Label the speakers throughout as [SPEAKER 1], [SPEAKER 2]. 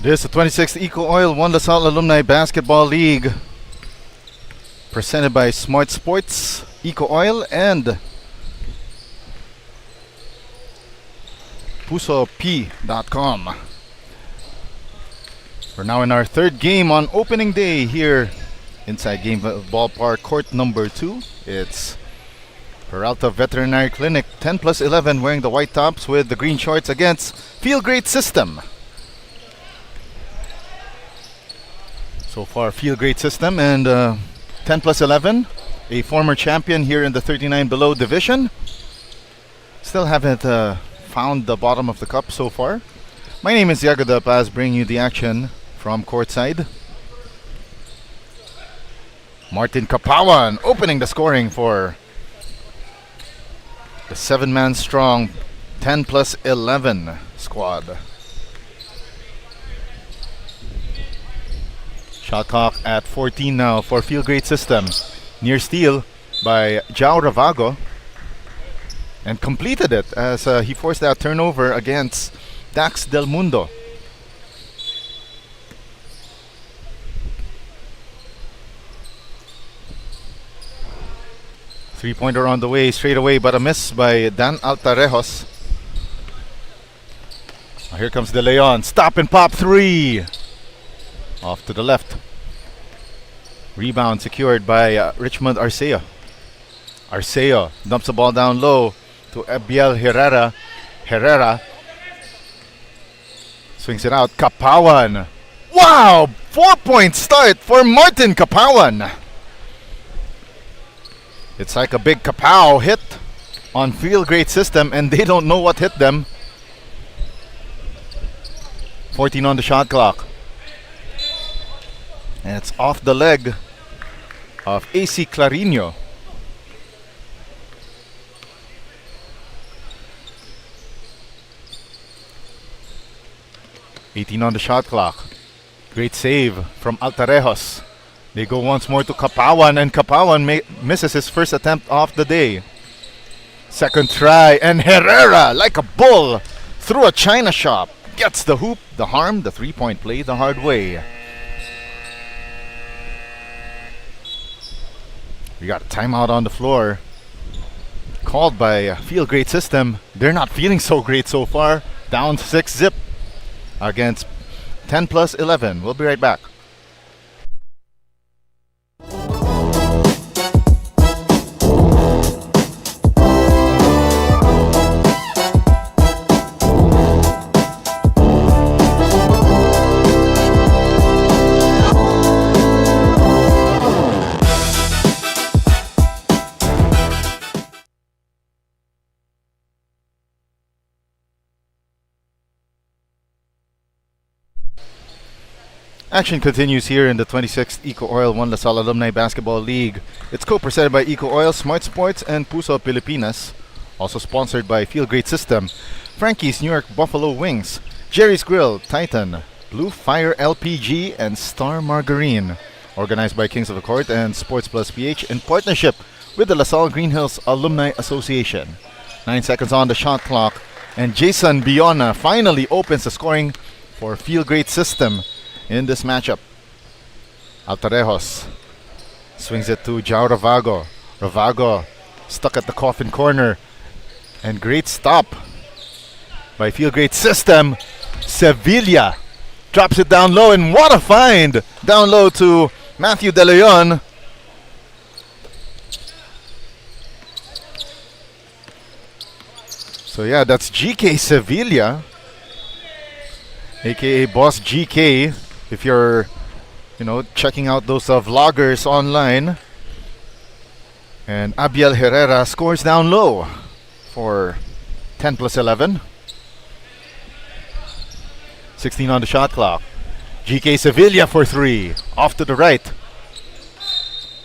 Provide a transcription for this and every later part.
[SPEAKER 1] This is the 26th EcoOil won the Salle Alumni Basketball League, presented by Smart Sports, EcoOil, and PusoP.com. We're now in our third game on opening day here inside Game Ballpark, court number 2. It's Peralta Veterinary Clinic, 10+11, wearing the white tops with the green shorts against Feel Great System. So far, Feel Great System and 10+11, a former champion here in the 39 below division. Still haven't found the bottom of the cup so far. My name is Yago De Paz, bringing you the action from courtside. Martin Kapawan opening the scoring for the 7-man strong 10 plus 11 squad. Shot clock at 14 now for Field Great System. Near steal by Jao Ravago. And completed it as he forced that turnover against Dax Del Mundo. Three-pointer on the way, straight away, but a miss by Dan Altarejos. Here comes De Leon. Stop and pop three. Off to the left. Rebound secured by Richmond Arceo. Arceo dumps the ball down low to Abiel Herrera. Herrera swings it out. Kapawan. Wow! 4-point start for Martin Kapawan. It's like a big kapow hit on Field Great System, and they don't know what hit them. 14 on the shot clock. And it's off the leg of AC Clarino. $18 on the shot clock. Great save from Altarejos. They go once more to Kapawan, and Kapawan misses his first attempt of the day. Second try, and Herrera, like a bull, through a china shop, gets the hoop, the harm, the three-point play the hard way. We got a timeout on the floor, called by Field Great System. They're not feeling so great so far. Down 6-zip against 10 plus 11. We'll be right back. Action continues here in the 26th EcoOil One LaSalle Alumni Basketball League. It's co-presented by EcoOil, Smart Sports, and Puso Pilipinas. Also sponsored by Field Great System, Frankie's New York Buffalo Wings, Jerry's Grill, Titan, Blue Fire LPG, and Star Margarine. Organized by Kings of the Court and Sports Plus PH in partnership with the LaSalle Green Hills Alumni Association. 9 seconds on the shot clock, and Jason Biona finally opens the scoring for Field Great System in this matchup. Altarejos swings it to Jao Ravago. Ravago stuck at the coffin corner. And great stop by Field Great System. Sevilla drops it down low, and what a find! Down low to Matthew De Leon. So yeah, that's GK Sevilla, aka Boss GK. If you're, checking out those vloggers online. And Abiel Herrera scores down low for 10 plus 11. 16 on the shot clock. GK Sevilla for three. Off to the right.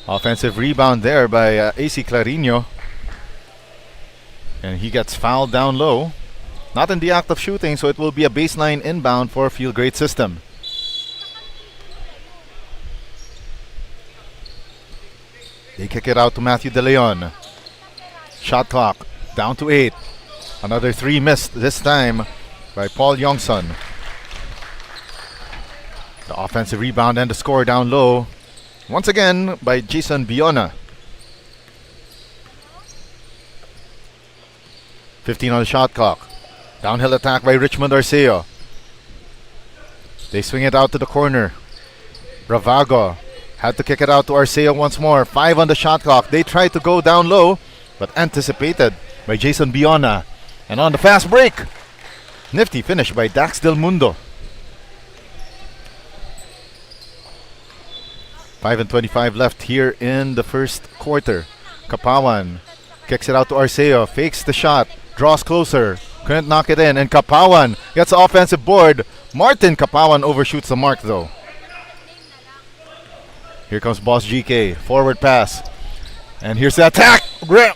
[SPEAKER 1] Offensive rebound there by AC Clarino. And he gets fouled down low. Not in the act of shooting, so it will be a baseline inbound for Field Great System. They kick it out to Matthew De Leon. Shot clock down to 8. Another three missed, this time by Paul Yongson. The offensive rebound and the score down low, once again by Jason Biona. 15 on the shot clock. Downhill attack by Richmond Arceo. They swing it out to the corner. Ravago had to kick it out to Arceo once more. 5 on the shot clock. They tried to go down low, but anticipated by Jason Biona. And on the fast break, nifty finish by Dax Del Mundo. 5:25 left here in the first quarter. Kapawan kicks it out to Arceo. Fakes the shot. Draws closer. Couldn't knock it in. And Kapawan gets the offensive board. Martin Kapawan overshoots the mark though. Here comes Boss GK. Forward pass. And here's the attack.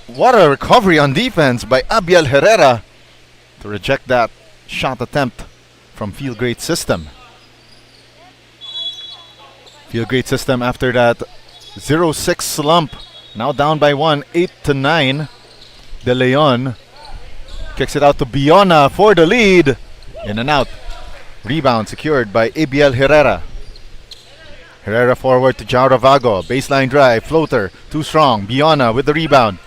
[SPEAKER 1] What a recovery on defense by Abiel Herrera to reject that shot attempt from Field Great System. Field Great System after that 0-6 slump. Now down by 1, 8-9. De Leon kicks it out to Biona for the lead. In and out. Rebound secured by Abiel Herrera. Herrera forward to Jao Ravago. Baseline drive. Floater. Too strong. Biona with the rebound.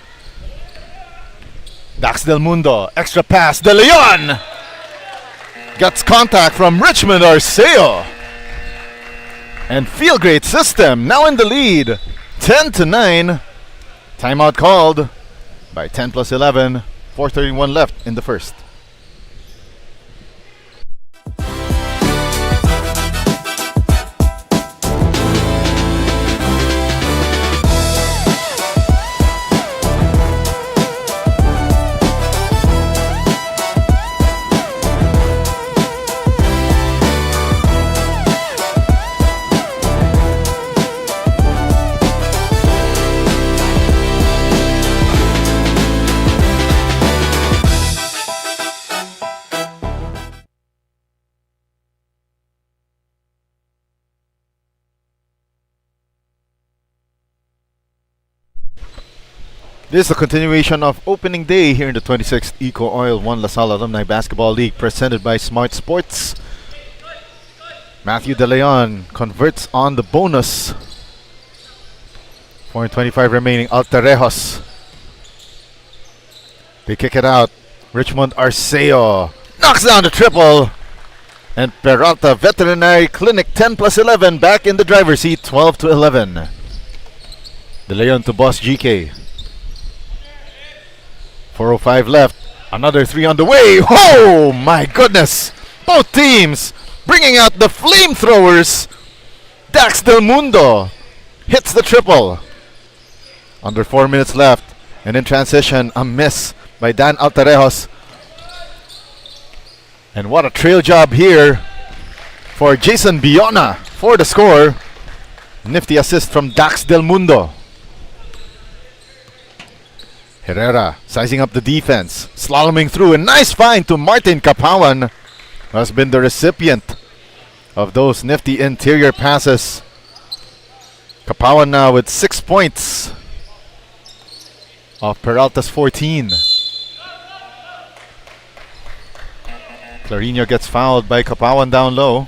[SPEAKER 1] Dax Del Mundo. Extra pass. De Leon gets contact from Richmond Arceo. And Field Great System now in the lead. 10-9. Timeout called by 10 plus 11. 4:31 left in the first. This is a continuation of opening day here in the 26th EcoOil 1 LaSalle Alumni Basketball League presented by Smart Sports. Matthew De Leon converts on the bonus. 4:25 remaining. Altarejos. They kick it out. Richmond Arceo knocks down the triple. And Peralta Veterinary Clinic 10 plus 11 back in the driver's seat 12-11. De Leon to Boss GK. 4:05 left. Another three on the way. Oh my goodness! Both teams bringing out the flamethrowers. Dax Del Mundo hits the triple. Under 4 minutes left. And in transition, a miss by Dan Altarejos. And what a trail job here for Jason Biona for the score. Nifty assist from Dax Del Mundo. Herrera sizing up the defense, slaloming through, a nice find to Martin Kapawan, who has been the recipient of those nifty interior passes. Kapawan now with 6 points off Peralta's 14. Clarino gets fouled by Kapawan down low.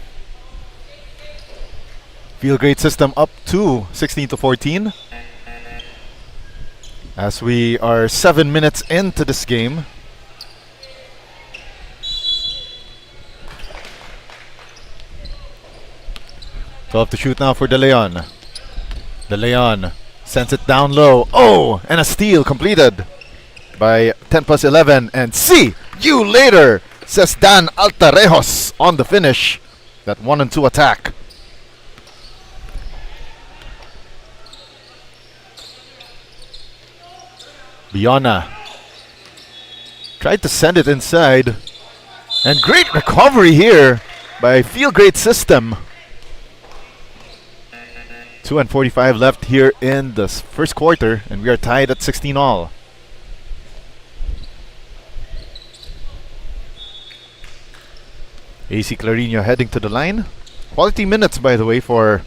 [SPEAKER 1] Field Great System up to 16-14. As we are 7 minutes into this game. Twelve to shoot now for De Leon. De Leon sends it down low. Oh, and a steal completed by 10 plus 11. And see you later, says Dan Altarejos on the finish. That 1 and 2 attack. Biona tried to send it inside. And great recovery here by Field Great System. 2:45 left here in the first quarter, and we are tied at 16 all. AC Clarino heading to the line. Quality minutes, by the way, for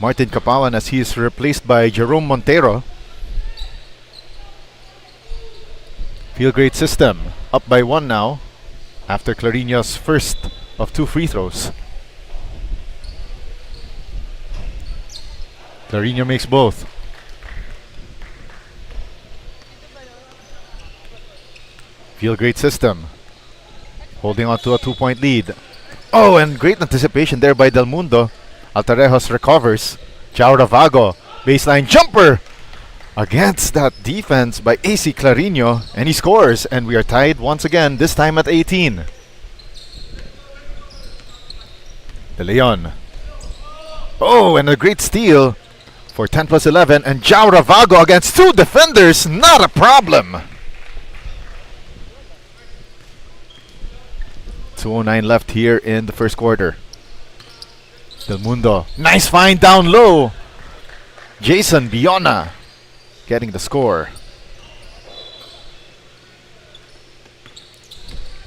[SPEAKER 1] Martin Kapawan as he is replaced by Jerome Montero. Field Great System up by 1 now after Clarino's first of 2 free throws. Clarino makes both. Field Great System holding on to a 2-point lead. Oh, and great anticipation there by Del Mundo. Altarejos recovers. Jao Ravago, baseline jumper against that defense by AC Clarino, and he scores, and we are tied once again, this time at 18. De Leon. Oh, and a great steal for 10 plus 11, and Jao Ravago against 2 defenders, not a problem. 2:09 left here in the first quarter. Del Mundo, nice find down low. Jason Biona getting the score.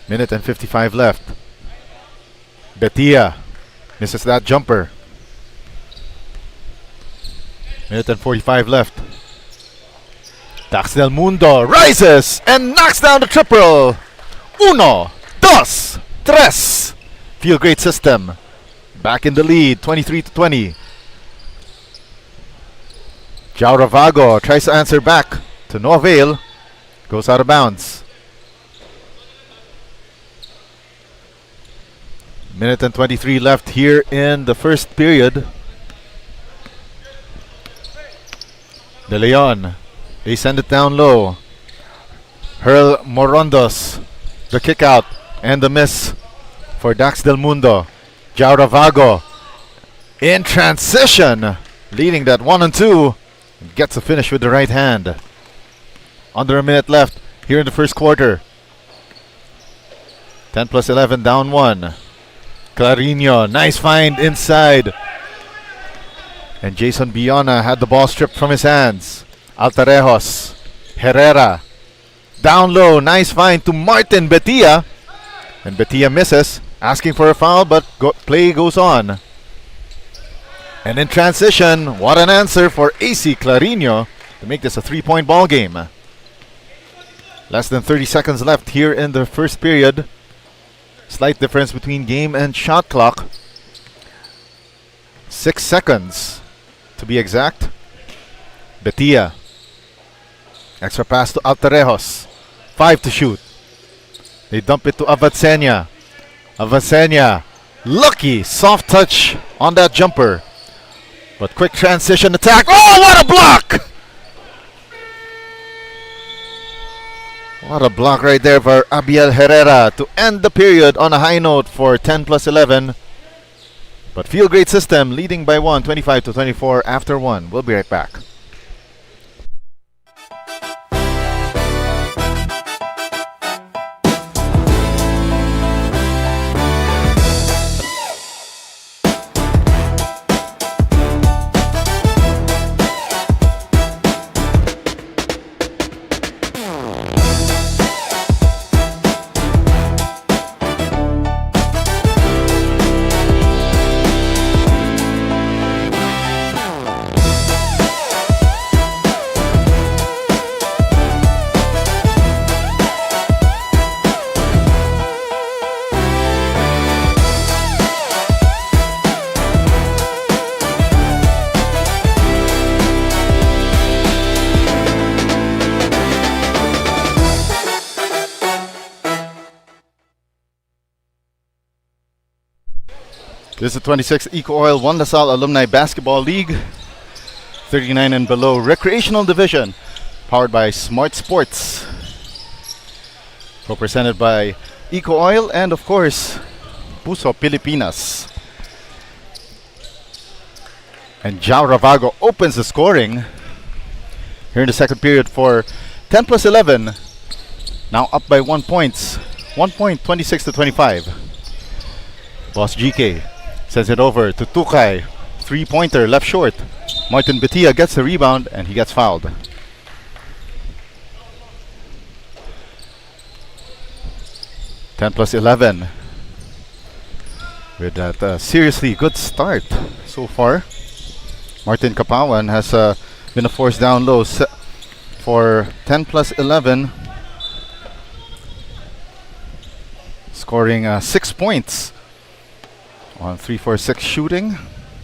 [SPEAKER 1] Minute and 55 left. Betia misses that jumper. Minute and 45 left. Dax Del Mundo rises and knocks down the triple. Uno, dos, tres. Feel great system. Back in the lead, 23-20. Jao Ravago tries to answer back to no avail. Goes out of bounds. Minute and 23 left here in the first period. De Leon, they send it down low. Hurl Morondos, the kick out and the miss for Dax Del Mundo. Jao Ravago in transition, leading that 1-2. Gets a finish with the right hand. Under a minute left here in the first quarter. 10+11 down 1. Clarino, nice find inside. And Jason Biona had the ball stripped from his hands. Altarejos, Herrera, down low, nice find to Martin Betia. And Betia misses, asking for a foul, but play goes on. And in transition, what an answer for AC Clarino to make this a 3-point ball game. Less than 30 seconds left here in the first period. Slight difference between game and shot clock. 6 seconds to be exact. Betia. Extra pass to Altarejos. 5 to shoot. They dump it to Avatsenia. Avatsenia. Lucky soft touch on that jumper. But quick transition attack. Oh, what a block! What a block right there for Abiel Herrera to end the period on a high note for 10+11. But Feel Great System leading by 1, 25-24 after 1. We'll be right back. This is the 26th EcoOil One LaSalle Alumni Basketball League, 39 and below recreational division, powered by Smart Sports. Co-presented by EcoOil and of course, Puso Pilipinas. And Jao Ravago opens the scoring here in the second period for 10+11. Now up by 1 point. 1 point, 26-25. Boss GK sends it over to Tukay. 3-pointer left short. Martin Betia gets the rebound and he gets fouled. (10+11) with that seriously good start so far. Martin Kapawan has been a force down low for 10+11, scoring 6 points on 3-4-6 shooting.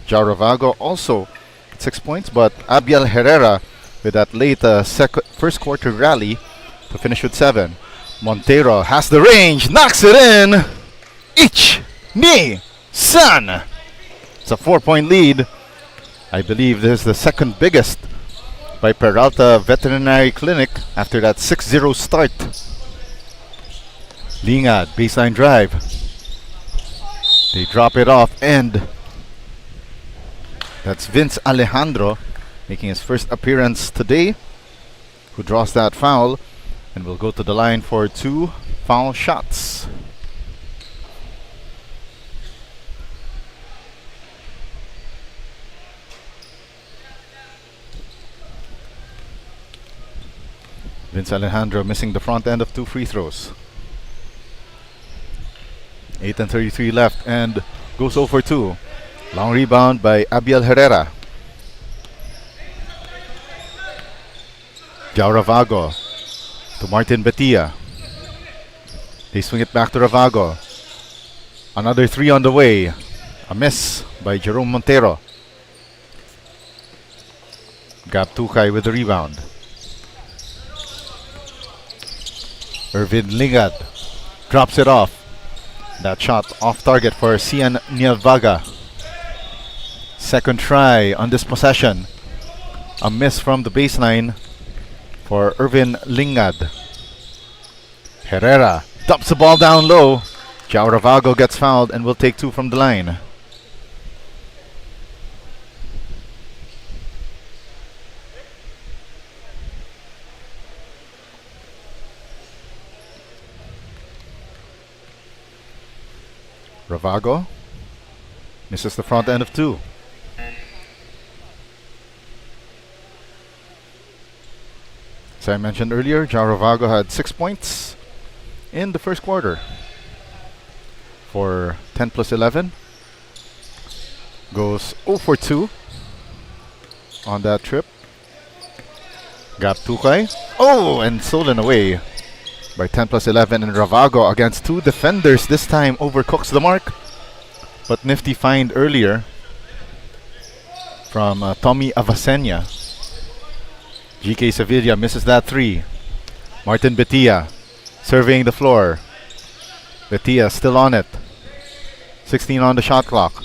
[SPEAKER 1] Jao Ravago also 6 points, but Abiel Herrera with that late first quarter rally to finish with 7. Montero has the range, knocks it in. Ich ni san. It's a 4-point lead. I believe this is the second biggest by Peralta Veterinary Clinic after that 6-0 start. Lingad, baseline drive. They drop it off and that's Vince Alejandro making his first appearance today, who draws that foul and will go to the line for 2 foul shots. Vince Alejandro missing the front end of 2 free throws. 8:33 left and goes 0 for 2. Long rebound by Abiel Herrera. Jao Ravago to Martin Betia. They swing it back to Ravago. Another 3 on the way. A miss by Jerome Montero. Gab Tukay with the rebound. Irvin Lingad drops it off. That shot off target for Cian Nielvaga. Second try on this possession. A miss from the baseline for Irvin Lingad. Herrera dumps the ball down low. Jao Ravago gets fouled and will take 2 from the line. Ravago misses the front end of 2. As I mentioned earlier, Jao Ravago had 6 points in the first quarter for 10 plus 11. Goes 0 for 2 on that trip. Gab Tukay. Oh, and stolen away by 10 plus 11, and Ravago against 2 defenders this time overcooks the mark. But nifty find earlier from Tommy Avacenia. GK Sevilla misses that 3. Martin Betia surveying the floor. Betia still on it. 16 on the shot clock.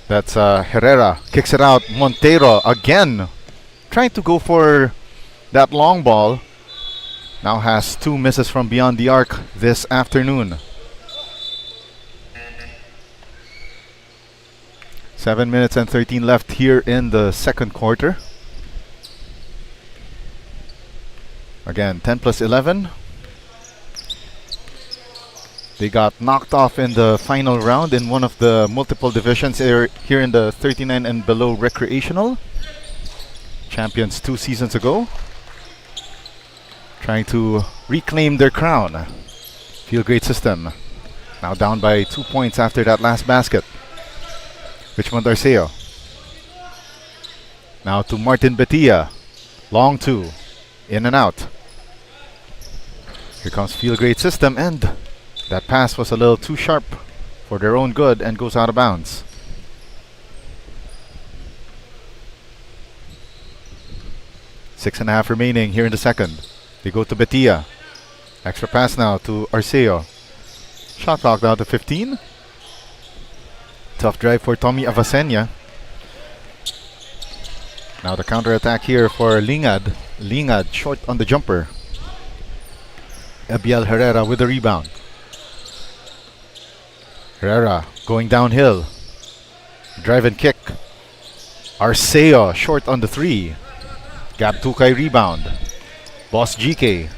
[SPEAKER 1] That's Herrera kicks it out. Montero again trying to go for that long ball. Now has 2 misses from beyond the arc this afternoon. 7 minutes and 13 left here in the second quarter. Again, 10 plus 11. They got knocked off in the final round in one of the multiple divisions here in the 39 and below recreational. Champions 2 seasons ago. Trying to reclaim their crown. Feel great system. Now down by 2 points after that last basket. Richmond Arceo. Now to Martin Betia. Long 2. In and out. Here comes Feel Great System, and that pass was a little too sharp for their own good and goes out of bounds. Six and a half remaining here in the second. They go to Betia. Extra pass now to Arceo. Shot clock down to 15. Tough drive for Tommy Avacenia. Now the counter attack here for Lingad. Lingad short on the jumper. Abiel Herrera with the rebound. Herrera going downhill. Drive and kick. Arceo short on the 3. Gab Tukay rebound. Boss GK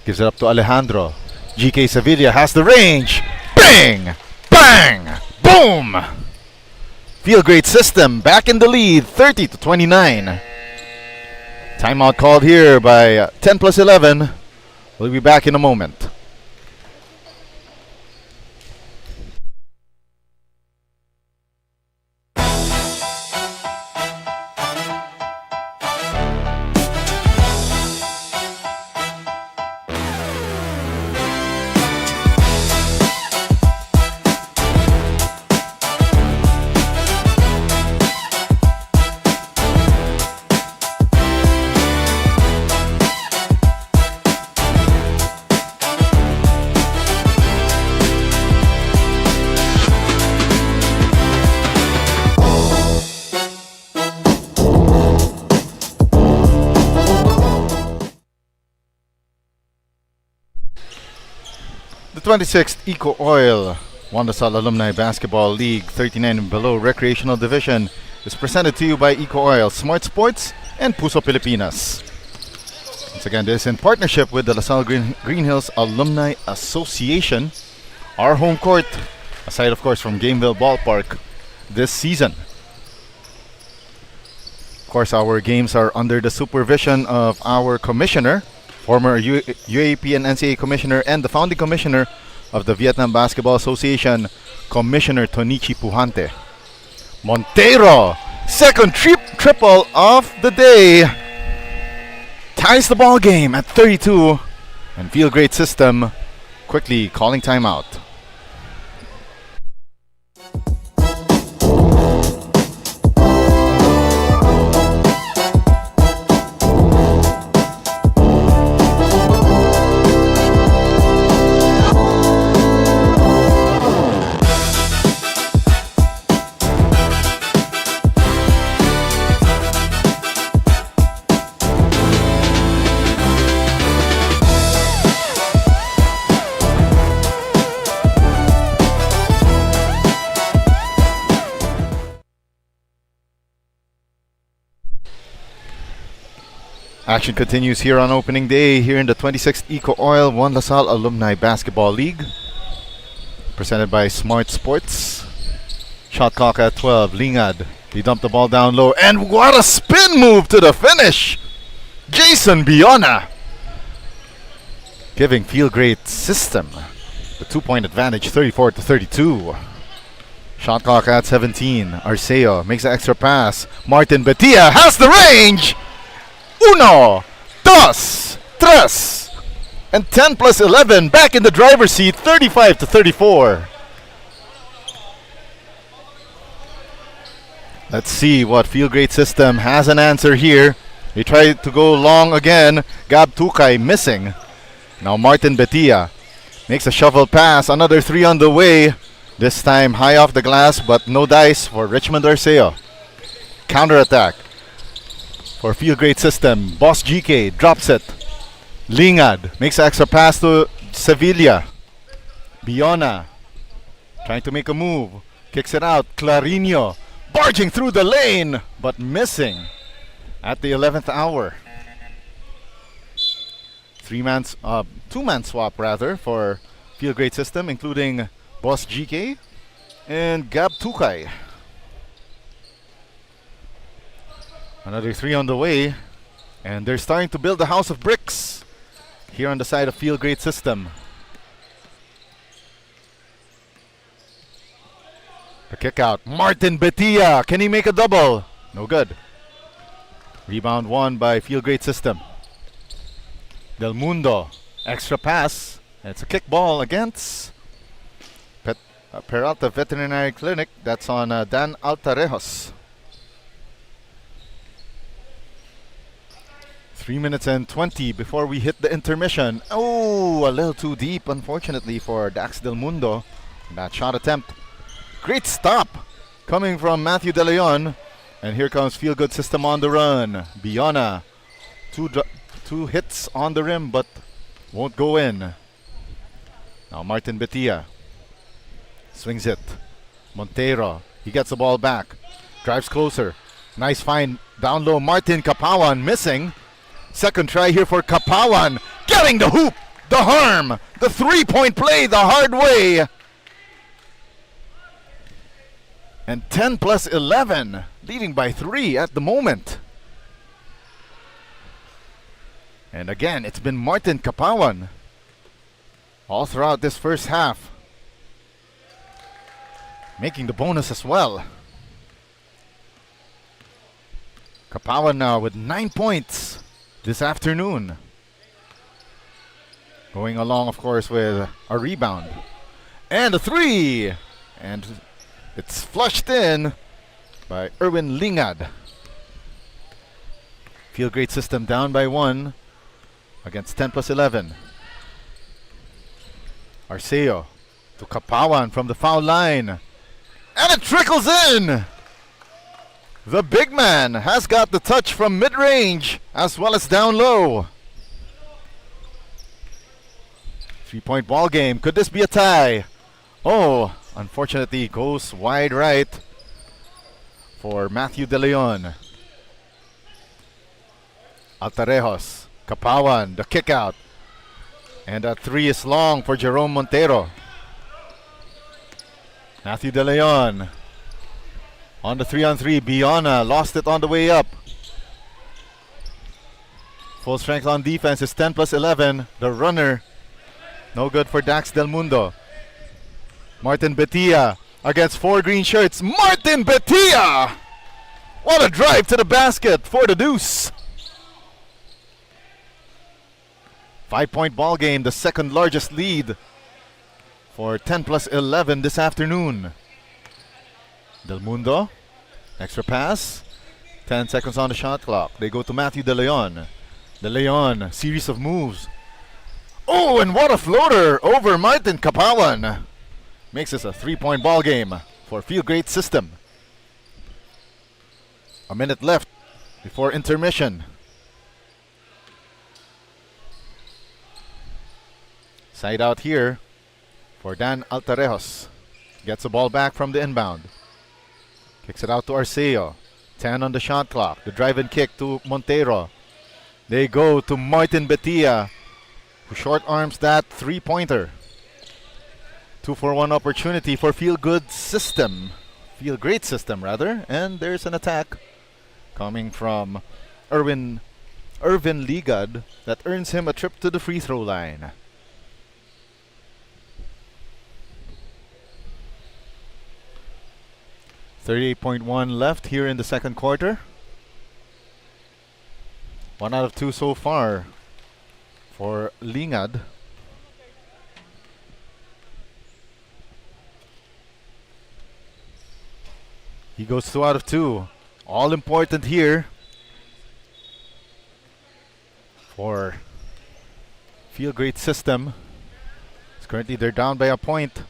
[SPEAKER 1] gives it up to Alejandro. GK Sevilla has the range. Bang! Bang! Boom! Feel Great System back in the lead, 30 to 29. Timeout called here by 10 plus 11. We'll be back in a moment. The 26th EcoOil Salle Alumni Basketball League 39 and below recreational division is presented to you by EcoOil, Smart Sports, and Puso Pilipinas. Once again, this is in partnership with the LaSalle Green Hills Alumni Association. Our home court, aside of course from Gameville Ballpark this season. course, our games are under the supervision of our commissioner, former UAP and NCAA commissioner, and the founding commissioner of the Vietnam Basketball Association, Commissioner Tonichi Puhante. Montero, second triple of the day, ties the ball game at 32, and Feel Great System quickly calling timeout. Action continues here on opening day here in the 26th EcoOil 1 LaSalle Alumni Basketball League. Presented by Smart Sports. Shot clock at 12. Lingad. He dumped the ball down low. And what a spin move to the finish! Jason Biona. Giving Feel Great System the 2-point advantage, 34-32. Shot clock at 17. Arceo makes an extra pass. Martin Betia has the range! 1, 2, 3, and 10 plus 11 back in the driver's seat, 35-34. Let's see what Feel Great System has an answer here. He tried to go long again. Gab Tukay missing. Now Martin Betia makes a shovel pass. Another 3 on the way. This time high off the glass, but no dice for Richmond Arceo. Counter-attack for Feel Great System. Boss GK drops it. Lingad makes an extra pass to Sevilla. Biona trying to make a move. Kicks it out. Clarino barging through the lane, but missing at the 11th hour. Two-man swap rather for Feel Great System, including Boss GK and Gab Tukay. Another 3 on the way, and they're starting to build a house of bricks here on the side of Feel Great System. The kick out. Martin Betia. Can he make a double? No good. Rebound won by Feel Great System. Del Mundo. Extra pass. And it's a kick ball against Peralta Veterinary Clinic. That's on Dan Altarejos. 3 minutes and 20 before we hit the intermission. Oh, a little too deep, unfortunately, for Dax Del Mundo. That shot attempt. Great stop coming from Matthew De Leon. And here comes Feel Good System on the run. Biona. Two hits on the rim, but won't go in. Now Martin Betia swings it. Montero. He gets the ball back. Drives closer. Nice find down low. Martin Kapawan missing. Second try here for Kapawan. Getting the hoop, the harm, the 3-point play the hard way. And 10 plus 11, leading by 3 at the moment. And again, it's been Martin Kapawan all throughout this first half, making the bonus as well. Kapawan now with 9 points this afternoon. Going along, of course, with a rebound. And a 3! And it's flushed in by Erwin Lingad. Feel Great System down by 1 against 10 plus 11. Arceo to Kapawan from the foul line. And it trickles in! The big man has got the touch from mid-range as well as down low. 3-point ball game. Could this be a tie? Oh, unfortunately goes wide right for Matthew De Leon. Altarejos. Kapawan, the kick out. And that 3 is long for Jerome Montero. Matthew De Leon on the 3-on-3. Biona lost it on the way up. Full strength on defense is 10 plus 11. The runner, no good for Dax Del Mundo. Martin Betia against 4 green shirts. Martin Betia! What a drive to the basket for the deuce. 5-point ball game, the second largest lead for 10 plus 11 this afternoon. Del Mundo, extra pass. 10 seconds on the shot clock. They go to Matthew De Leon. De Leon, series of moves. Oh, and what a floater over Martin Kapawan. Makes this a 3-point ball game for Feel Great System. A minute left before intermission. Side out here for Dan Altarejos. Gets the ball back from the inbound. Kicks it out to Arceo. 10 on the shot clock. The drive and kick to Montero. They go to Martin Betia, who short arms that 3-pointer. 2-for-1 opportunity for Feel Great System, and there's an attack coming from Irvin Ligad that earns him a trip to the free throw line. .1 left here in the second quarter. 1 out of 2 so far for Lingad. He goes 2 out of 2. All important here for Feel Great System. Currently they're down by a point.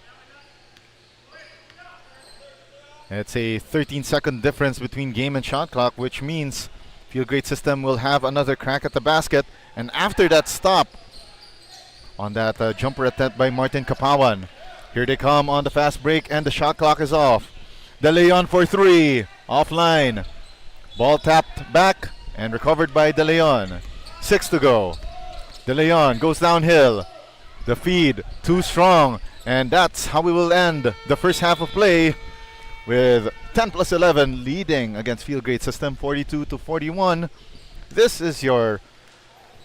[SPEAKER 1] It's a 13-second difference between game and shot clock, which means Feel Great System will have another crack at the basket. And after that stop on that jumper attempt by Martin Kapawan, here they come on the fast break and the shot clock is off. De Leon for 3, offline. Ball tapped back and recovered by De Leon. 6 to go. De Leon goes downhill. The feed too strong, and that's how we will end the first half of play, with 10 plus 11 leading against Feel Great System 42-41. This is your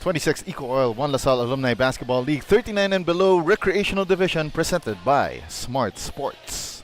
[SPEAKER 1] 26th EcoOil 1 LaSalle Alumni Basketball League 39 and below recreational division, presented by Smart Sports.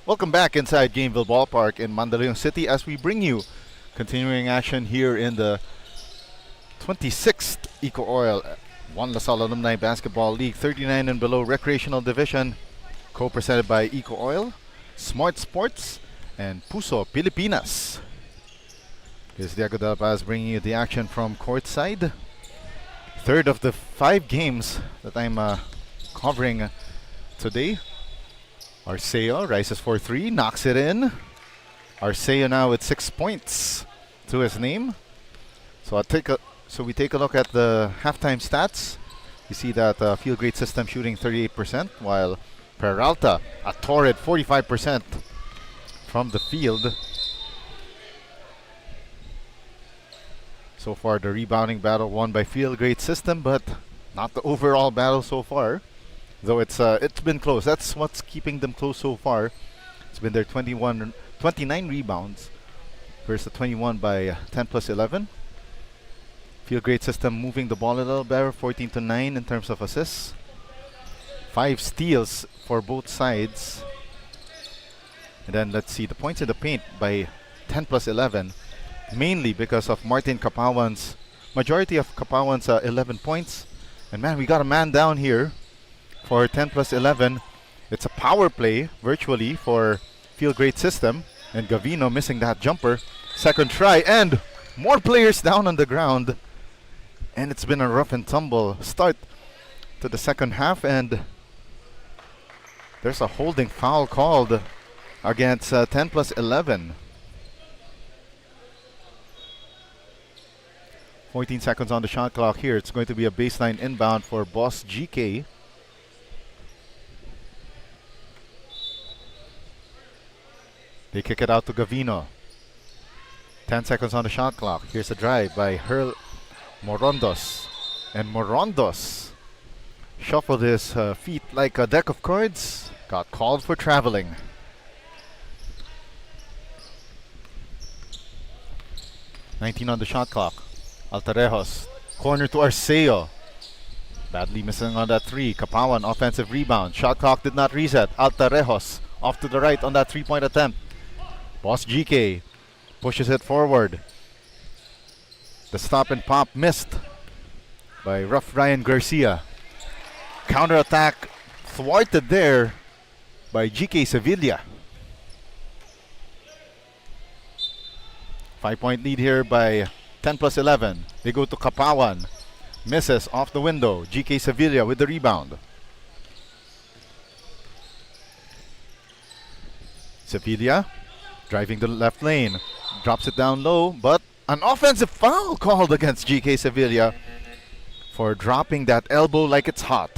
[SPEAKER 1] Welcome back inside Gameville Ballpark in Mandaluyong City as we bring you continuing action here in the 26th EcoOil One LaSalle Alumni Basketball League 39 and below recreational division, co-presented by EcoOil, Smart Sports, and Puso Pilipinas. Here's Diego De La Paz bringing you the action from courtside. Third of the 5 games that I'm covering today. Arceo rises for 3, knocks it in. Arceo now with 6 points to his name. So we take a look at the halftime stats. You see that Field Grade System shooting 38%, while Peralta a torrid 45% from the field. So far, the rebounding battle won by Field Grade System, but not the overall battle so far. Though it's been close. That's what's keeping them close so far. It's been their 29 rebounds versus 21 by 10 plus 11. Field Grade System moving the ball a little better, 14-9 in terms of assists. 5 steals for both sides. And then let's see the points in the paint by 10 plus 11. Mainly because of Martin Capawan's, majority of Capawan's 11 points. And man, we got a man down here for 10 plus 11. It's a power play virtually for Field Grade System, and Gavino missing that jumper. Second try, and more players down on the ground. And it's been a rough and tumble start to the second half, and there's a holding foul called against 10 plus 11. 14 seconds on the shot clock here. It's going to be a baseline inbound for Boss GK. They kick it out to Gavino. 10 seconds on the shot clock. Here's a drive by Morondos. And Morondos shuffled his feet like a deck of cards. Got called for traveling. $19 on the shot clock. Altarejos. Corner to Arceo. Badly missing on that 3. Capawan offensive rebound. Shot clock did not reset. Altarejos off to the right on that 3-point attempt. Boss GK pushes it forward. The stop and pop missed by rough Ryan Garcia. Counter-attack thwarted there by GK Sevilla. 5-point lead here by 10 plus 11. They go to Capawan. Misses off the window. GK Sevilla with the rebound. Sevilla driving the left lane. Drops it down low, but an offensive foul called against GK Sevilla for dropping that elbow like it's hot.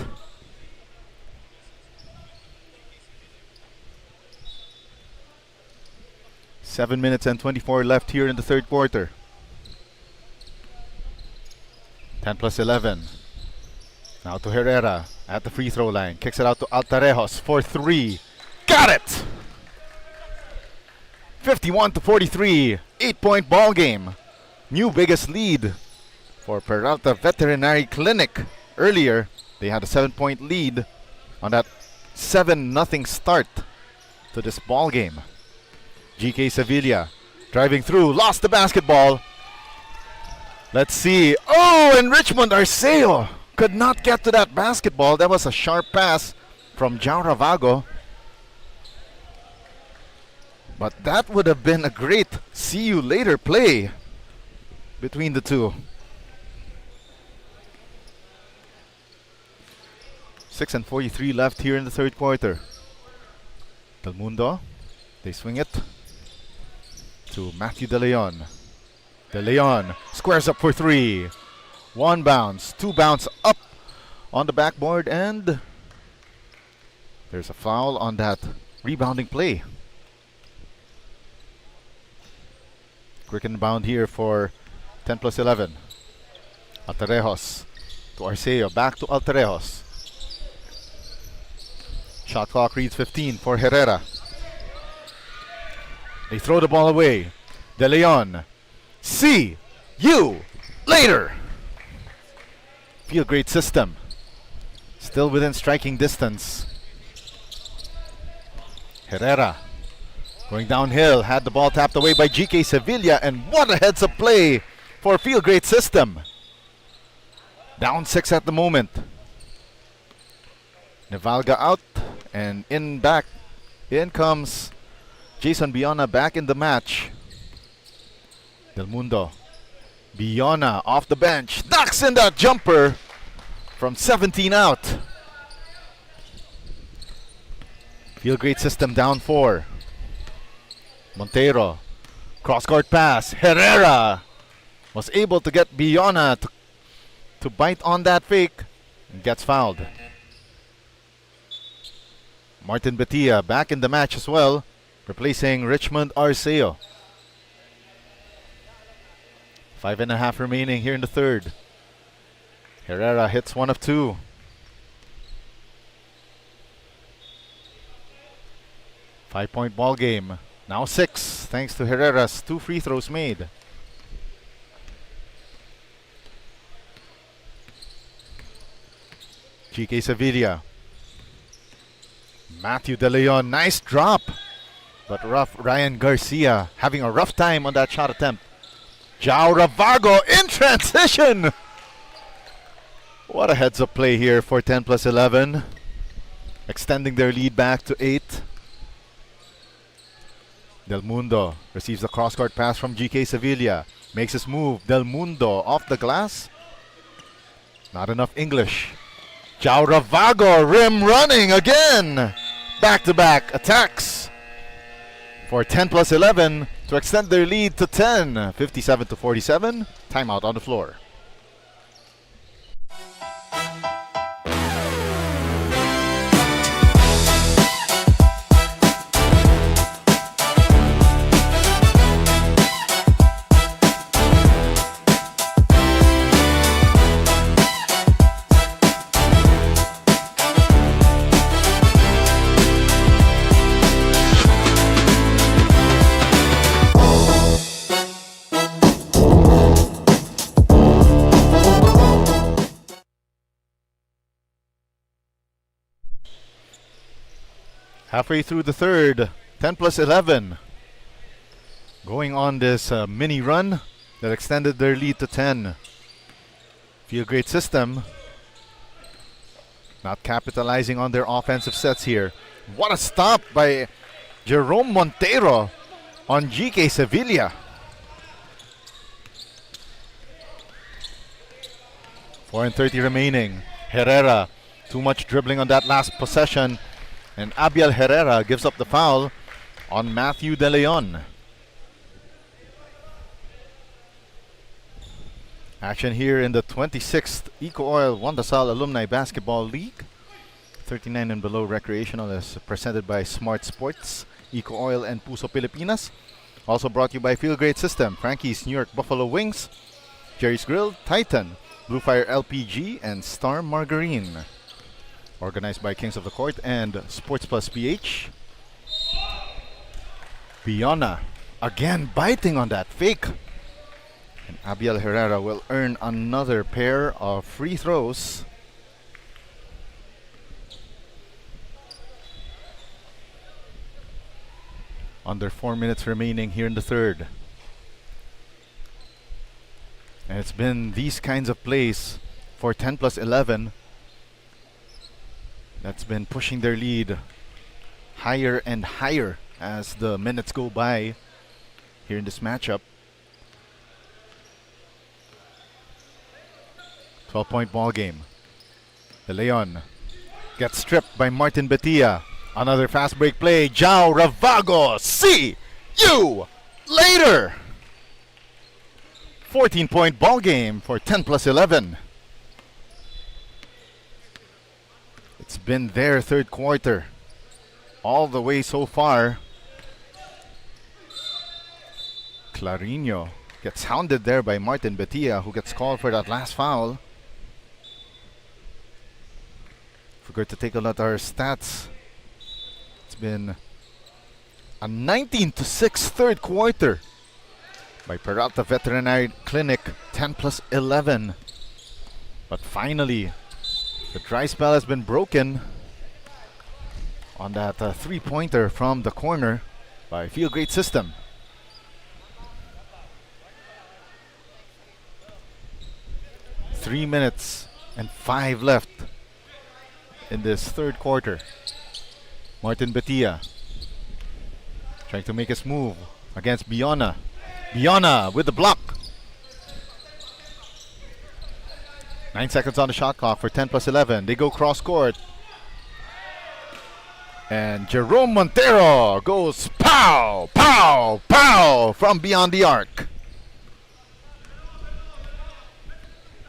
[SPEAKER 1] Seven minutes and 24 left here in the third quarter. 10 plus 11. Now to Herrera at the free throw line. Kicks it out to Altarejos for 3. Got it! 51-43. 8-point ball game. New biggest lead for Peralta Veterinary Clinic. Earlier, they had a 7-point lead on that 7-0 start to this ball game. GK Sevilla driving through, lost the basketball. Let's see. Oh, and Richmond Arceo could not get to that basketball. That was a sharp pass from Jao Ravago. But that would have been a great see you later play between the two. 6:43 left here in the third quarter. Del Mundo, they swing it to Matthew De Leon. De Leon squares up for 3. 1 bounce, 2 bounce up on the backboard, and there's a foul on that rebounding play. Quick inbound here for 10 plus 11. Altarejos to Arceo. Back to Altarejos. Shot clock reads 15 for Herrera. They throw the ball away. De Leon. See you later. Field Grade System. Still within striking distance. Herrera Going downhill, had the ball tapped away by GK Sevilla, and what a heads-up play for Feel Great System. Down 6 at the moment. Nevalga out, and in comes Jason Biona back in the match. Del Mundo. Biona off the bench, knocks in that jumper from 17 out. Feel Great System down 4. Montero, cross-court pass. Herrera was able to get Biona to bite on that fake and gets fouled. Martin Betia back in the match as well, replacing Richmond Arceo. 5.5 remaining here in the third. Herrera hits 1 of 2. Five-point ball game. Now 6, thanks to Herrera's 2 free throws made. GK Sevilla. Matthew De Leon, nice drop. But Ryan Garcia having a rough time on that shot attempt. Jao Ravago in transition. What a heads-up play here for 10+11. Extending their lead back to 8. Del Mundo receives the cross-court pass from GK Sevilla. Makes his move. Del Mundo off the glass. Not enough English. Jao Ravago rim running again. Back-to-back attacks for 10+11 to extend their lead to 10. 57-47. Timeout on the floor. Halfway through the third, 10+11. Going on this mini run that extended their lead to 10. Feel Great System not capitalizing on their offensive sets here. What a stop by Jerome Montero on GK Sevilla. 4:30 remaining. Herrera, too much dribbling on that last possession. And Abiel Herrera gives up the foul on Matthew De Leon. Action here in the 26th EcoOil Wanda Salle Alumni Basketball League. 39 and below recreational is presented by Smart Sports, EcoOil, and Puso Pilipinas. Also brought to you by Feel Great System, Frankie's New York Buffalo Wings, Jerry's Grill, Titan, Blue Fire LPG, and Star Margarine. Organized by Kings of the Court and Sports Plus PH. Biona again biting on that fake. And Abiel Herrera will earn another pair of free throws. Under 4 minutes remaining here in the third. And it's been these kinds of plays for 10+11 that's been pushing their lead higher and higher as the minutes go by here in this matchup. 12-point ball game. De Leon gets stripped by Martin Betia. Another fast break play. Jao Ravago. See you later. 14-point ball game for 10+11. It's been their third quarter all the way so far. Clarino gets hounded there by Martin Betia, who gets called for that last foul. If we're going to take a look at our stats, it's been a 19-6 third quarter by Peralta Veterinary Clinic, 10+11. But finally, the dry spell has been broken on that three-pointer from the corner. by Feel Great System. Three minutes and 5 left in this third quarter. Martin Betia trying to make his move against Biona. Biona with the block. 9 seconds on the shot clock for 10+11. They go cross court. And Jerome Montero goes pow, pow, pow from beyond the arc.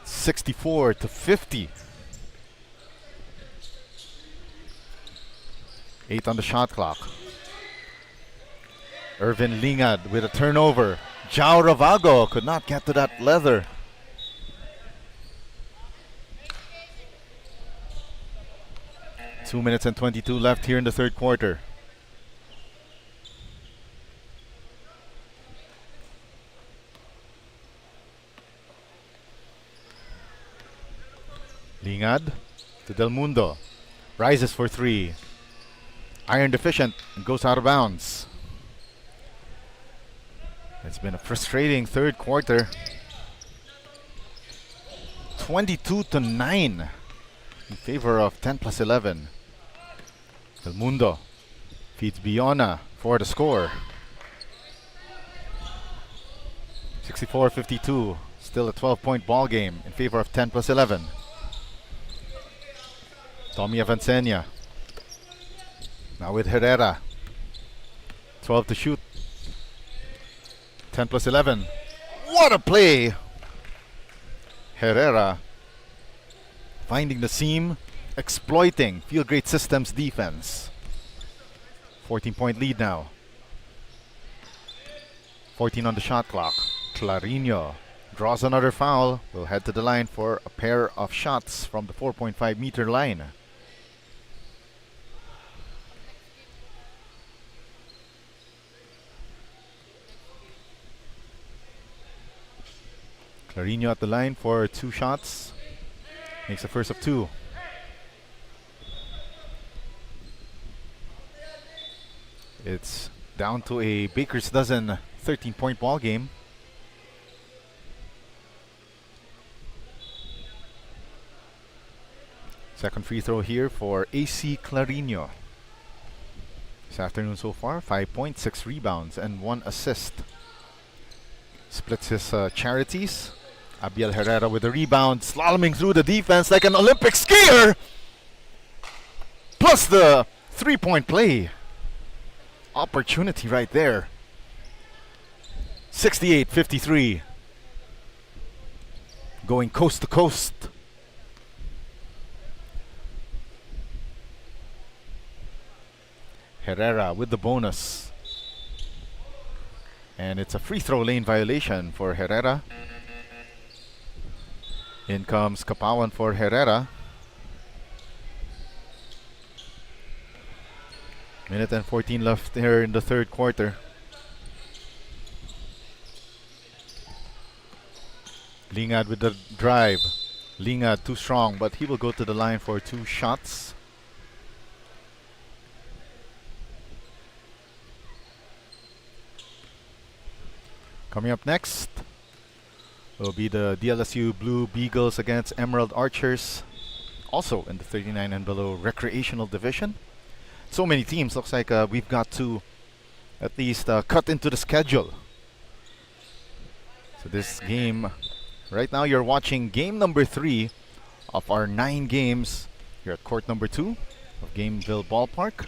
[SPEAKER 1] 64-50. 8 on the shot clock. Irvin Lingad with a turnover. Jao Ravago could not get to that leather. Two minutes and 22 left here in the third quarter. Lingad to Del Mundo. Rises for three. Iron deficient and goes out of bounds. It's been a frustrating third quarter. 22-9 in favor of 10+11. Del Mundo feeds Biona for the score. 64-52. Still a 12-point ball game in favor of 10+11. Tommy Avancenia. Now with Herrera. 12 to shoot. 10+11. What a play! Herrera finding the seam, exploiting Feel Great Systems defense. 14-point lead now. 14 on the shot clock. Clarino draws another foul. Will head to the line for a pair of shots from the 4.5-meter line. Clarino at the line for 2 shots. Makes the first of 2. It's down to a baker's dozen 13-point ball game. Second free throw here for AC Clarino. This afternoon so far, 5 points, 6 rebounds, and 1 assist. Splits his charities. Abiel Herrera with a rebound, slaloming through the defense like an Olympic skier. Plus the 3-point play. Opportunity right there. 68-53. Going coast to coast. Herrera with the bonus. And it's a free throw lane violation for Herrera. In comes Kapawan for Herrera. Minute and 14 left here in the third quarter. Lingad with the drive. Lingad too strong, but he will go to the line for 2 shots. Coming up next will be the DLSU Blue Beagles against Emerald Archers, also in the 39 and below recreational division. So many teams, looks like we've got to at least cut into the schedule. So this game, right now you're watching game number 3 of our 9 games here at court number 2 of Gameville Ballpark.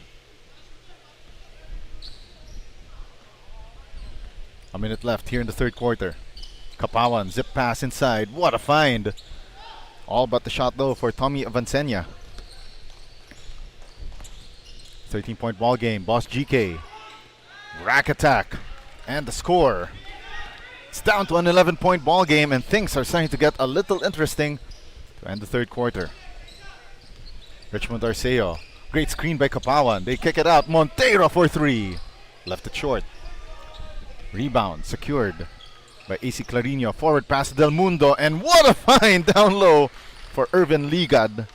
[SPEAKER 1] A minute left here in the third quarter. Kapawan, zip pass inside. What a find! All but the shot though for Tommy Avancenia. 13-point ball game. Boss GK. Rack attack. And the score. It's down to an 11-point ball game, and things are starting to get a little interesting to end the third quarter. Richmond Arceo. Great screen by Kapawan. They kick it out. Montero for 3. Left it short. Rebound secured by AC Clarino. Forward pass to Del Mundo, and what a find down low for Irvin Ligad.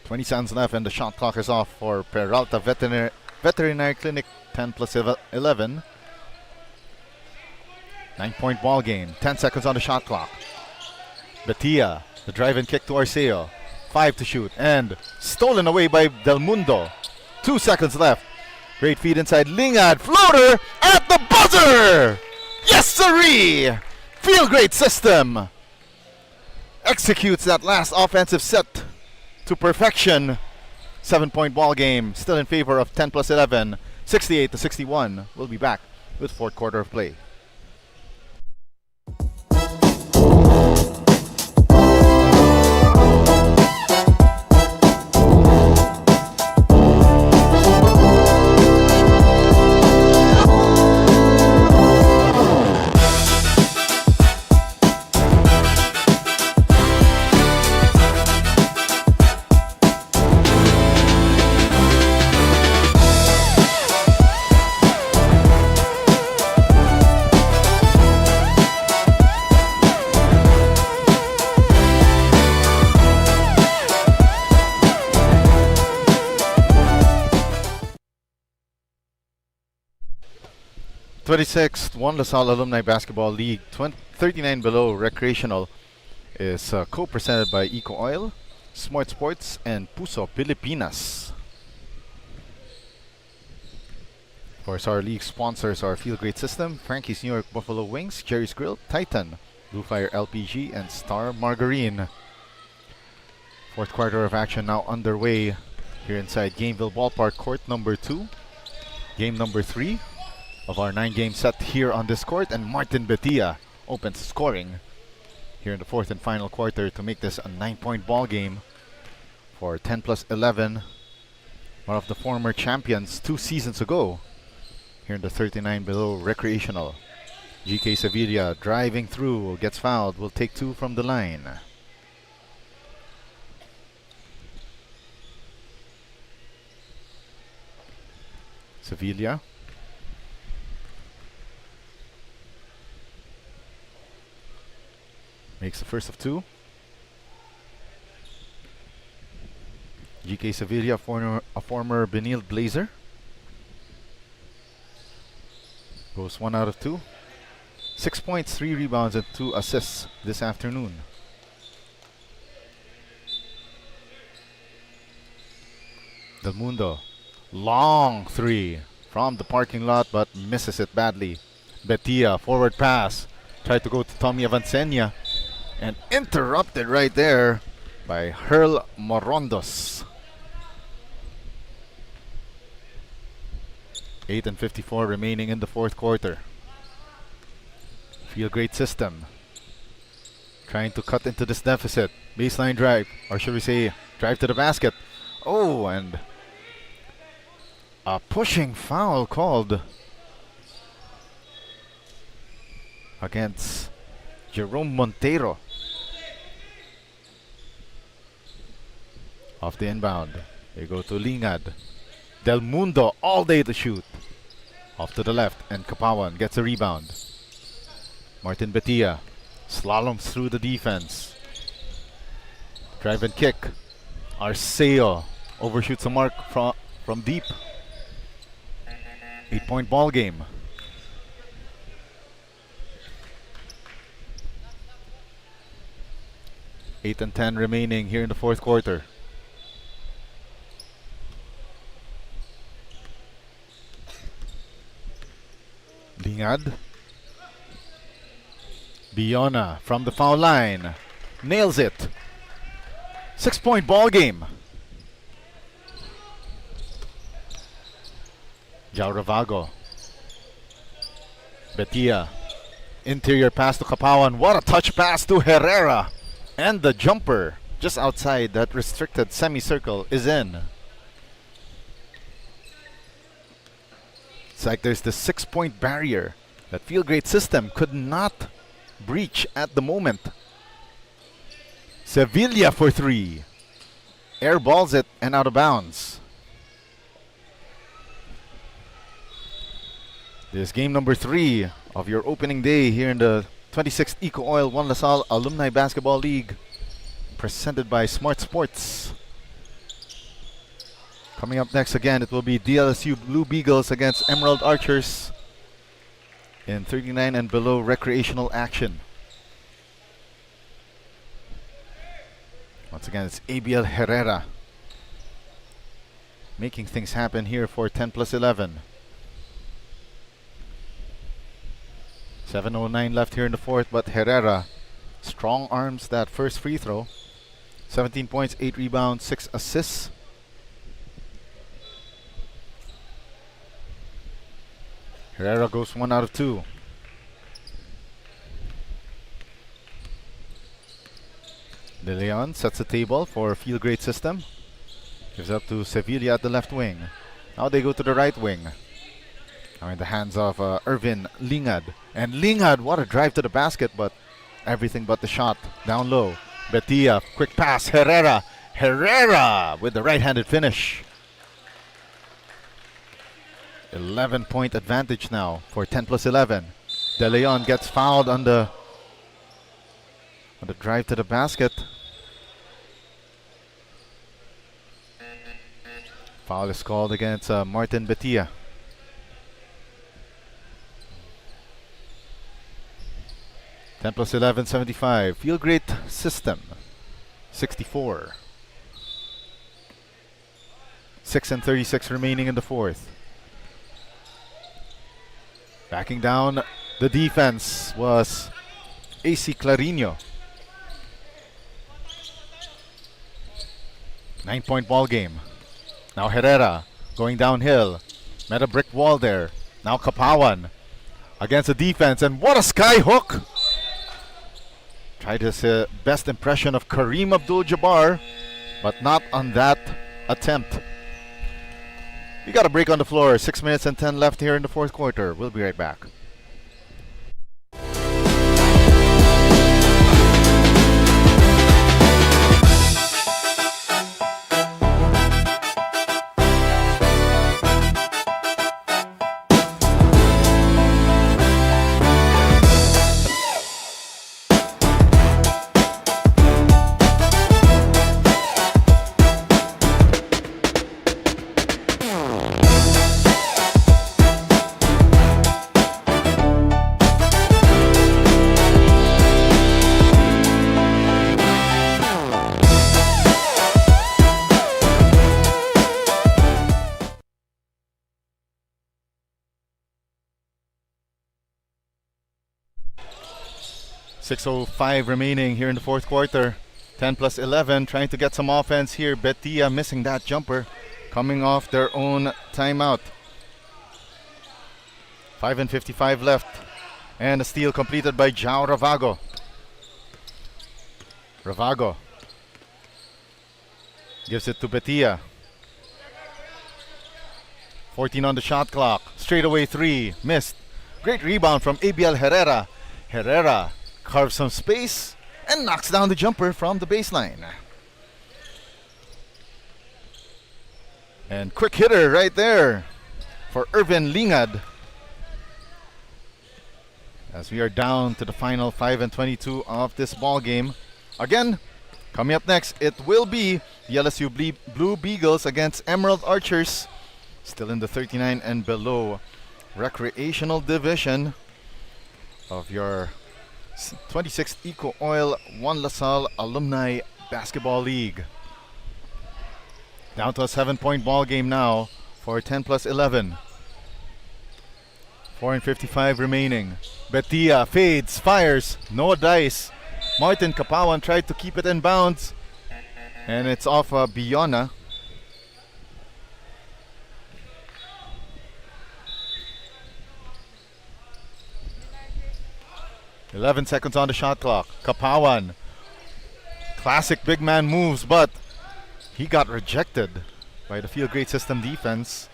[SPEAKER 1] 20 seconds left and the shot clock is off for Peralta Veterinary Clinic 10 plus 11. 9-point ball game. 10 seconds on the shot clock. Betia, the drive and kick to Arceo. 5 to shoot. And stolen away by Del Mundo. 2 seconds left. Great feed inside. Lingad. Floater at the buzzer! Yes, sirree! Feel great system. Executes that last offensive set to perfection. 7-point ball game. Still in favor of 10 plus 11. 68 to 61. We'll be back with fourth quarter of play. 26th One LaSalle Alumni Basketball League 39 below recreational is co-presented by EcoOil, Smart Sports, and Puso Pilipinas. Of course, our league sponsors are Feel Great System, Frankie's New York Buffalo Wings, Jerry's Grill, Titan, Blue Fire LPG, and Star Margarine. Fourth quarter of action now underway here inside Gameville Ballpark, court number 2. Game number 3 of our 9-game set here on this court, and Martin Betia opens scoring here in the fourth and final quarter to make this a 9-point ball game for 10 plus 11. One of the former champions 2 seasons ago here in the 39 below recreational. GK Sevilla driving through, gets fouled, will take 2 from the line. Sevilla makes the first of 2. GK Sevilla, a former Benil Blazer, goes 1 out of 2. 6 points, 3 rebounds, and 2 assists this afternoon. Del Mundo, long 3 from the parking lot, but misses it badly. Betia, forward pass, tried to go to Tommy Avancenia, and interrupted right there by Herl Morondos. 8:54 remaining in the fourth quarter. Feel Great System trying to cut into this deficit. Baseline drive, or should we say drive to the basket. Oh, and a pushing foul called against Jerome Montero. Off the inbound, they go to Lingad. Del Mundo all day to shoot. Off to the left, and Kapawan gets a rebound. Martin Betia slaloms through the defense. Drive and kick. Arceo overshoots the mark from deep. 8-point ball game. Eight and 10 remaining here in the fourth quarter. Lingad. Biona from the foul line. Nails it. 6-point ball game. Jao Ravago. Betia. Interior pass to Kapawan. What a touch pass to Herrera. And the jumper just outside that restricted semicircle is in. It's like there's the 6-point barrier that Feel Great System could not breach at the moment. Sevilla for 3. Airballs it and out of bounds. This is game number 3 of your opening day here in the 26th EcoOil One LaSalle Alumni Basketball League, presented by Smart Sports. Coming up next again, it will be DLSU Blue Beagles against Emerald Archers in 39 and below recreational action. Once again, it's ABL Herrera making things happen here for 10 plus 11. 7:09 left here in the fourth, but Herrera strong arms that first free throw. 17 points, 8 rebounds, 6 assists. Herrera goes 1 out of 2. De Leon sets the table for a field grade system. Gives up to Sevilla at the left wing. Now they go to the right wing. Now in the hands of Irvin Lingad. And Lingad, what a drive to the basket, but everything but the shot. Down low. Betia, quick pass. Herrera. Herrera with the right-handed finish. 11-point advantage now for 10 plus 11. De Leon gets fouled on the drive to the basket. Foul is called against Martin Betia. Ten plus 11, 75. Field grade system, 64. 6:36 remaining in the fourth. Backing down the defense was AC Clarino. 9-point ball game. Now Herrera going downhill. Met a brick wall there. Now Kapawan against the defense, and what a sky hook! Tried his best impression of Kareem Abdul-Jabbar, but not on that attempt. We got a break on the floor. 6 minutes and 10 left here in the fourth quarter. We'll be right back. .05 remaining here in the fourth quarter. 10 plus 11, trying to get some offense here. Betia missing that jumper, coming off their own timeout. 5:55 left, and a steal completed by João Ravago. Ravago gives it to Betia. 14 on the shot clock. Straightaway 3, missed. Great rebound from ABL Herrera. Herrera carves some space and knocks down the jumper from the baseline. And quick hitter right there for Irvin Lingad. As we are down to the final 5:22 of this ball game. Again, coming up next, it will be the LSU Blue Beagles against Emerald Archers. Still in the 39 and below recreational division of your 26th EcoOil 1 LaSalle Alumni Basketball League. Down to a 7-point ball game now for 10 plus 11. 4:55 remaining. Betia fades, fires, no dice. Martin Kapawan tried to keep it in bounds, and it's off Biona. .11 seconds on the shot clock. Kapawan, classic big man moves, but he got rejected by the field grade system defense.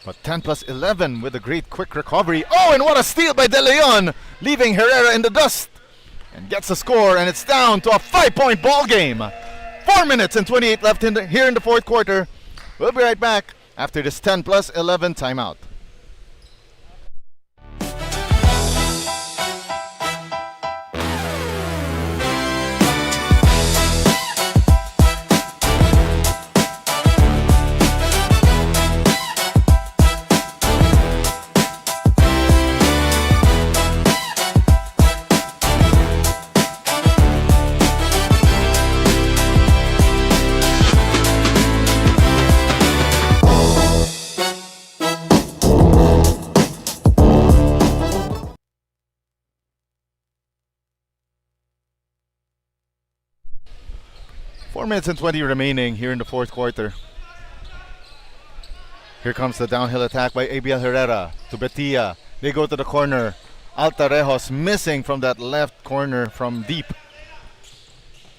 [SPEAKER 1] But 10 plus 11 with a great quick recovery. Oh, and what a steal by De Leon, leaving Herrera in the dust, and gets a score, and it's down to a 5-point ball game. 4 minutes and 28 left here in the fourth quarter. We'll be right back after this 10 plus 11 timeout. minutes and 20 remaining here in the fourth quarter. Here comes the downhill attack by Abiel Herrera to Betia. They go to the corner. Altarejos missing from that left corner from deep.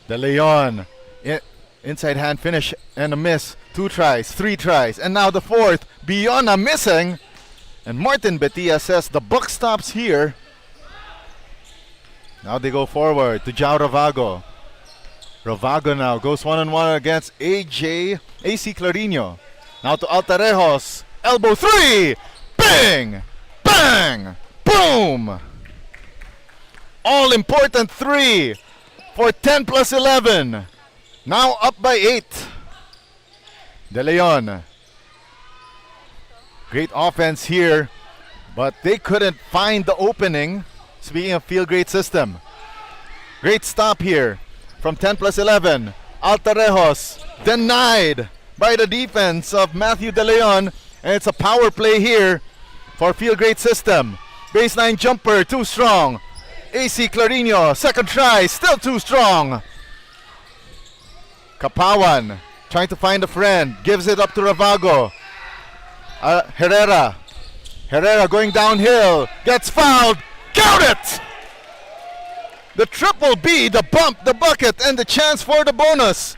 [SPEAKER 1] De Leon. Inside hand finish and a miss. 2 tries, 3 tries, and now the fourth. Biona missing. And Martin Betia says the buck stops here. Now they go forward to Jao Ravago. Ravago now goes one-on-one against AC Clarino. Now to Altarejos. Elbow 3. Bang! Bang! Boom! All important 3 for 10 plus 11. Now up by 8. De Leon. Great offense here, but they couldn't find the opening. Speaking of field grade system. Great stop here from 10 plus 11. Altarejos denied by the defense of Matthew De Leon. And it's a power play here for field grade system. Baseline jumper, too strong. AC Clarino, second try, still too strong. Kapawan trying to find a friend, gives it up to Ravago. Herrera. Herrera going downhill, gets fouled. Count it! The triple B, the bump, the bucket, and the chance for the bonus.